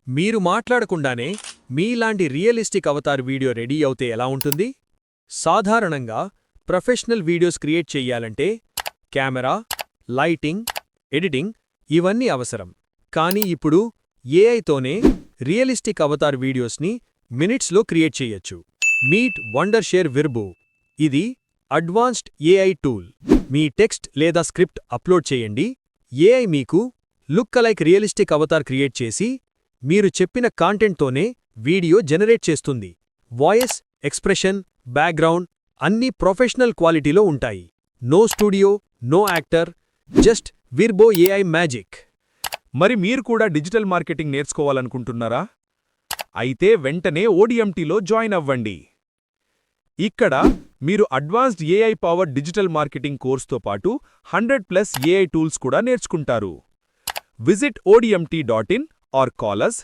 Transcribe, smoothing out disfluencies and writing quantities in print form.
మీరు మాట్లాడకుండానే మీలాంటి realistic Avatar video ready అవుతే ఎలా ఉంటుంది? సాధారణంగా ప్రొఫెషనల్ వీడియోస్ క్రియేట్ చెయ్యాలంటే కెమెరా, లైటింగ్, ఎడిటింగ్ ఇవన్నీ అవసరం. కానీ ఇప్పుడు ఏఐతోనే రియలిస్టిక్ అవతార్ వీడియోస్ని మినిట్స్లో క్రియేట్ చెయ్యొచ్చు. Meet Wondershare Virbo. ఇది అడ్వాన్స్డ్ ఏఐ టూల్. మీ టెక్స్ట్ లేదా స్క్రిప్ట్ అప్లోడ్ చేయండి, ఏఐ మీకు look alike realistic avatar create చేసి మీరు చెప్పిన కాంటెంట్తోనే వీడియో జనరేట్ చేస్తుంది. వాయిస్, ఎక్స్ప్రెషన్, బ్యాక్గ్రౌండ్ అన్నీ ప్రొఫెషనల్ క్వాలిటీలో ఉంటాయి. No studio, no actor, just Virbo AI magic. మరి మీరు కూడా డిజిటల్ మార్కెటింగ్ నేర్చుకోవాలనుకుంటున్నారా? అయితే వెంటనే ఓడిఎంటీలో జాయిన్ అవ్వండి. ఇక్కడ మీరు advanced AI powered digital marketing కోర్సుతో పాటు 100+ ఏఐ టూల్స్ కూడా నేర్చుకుంటారు. Visit odmt.in or call us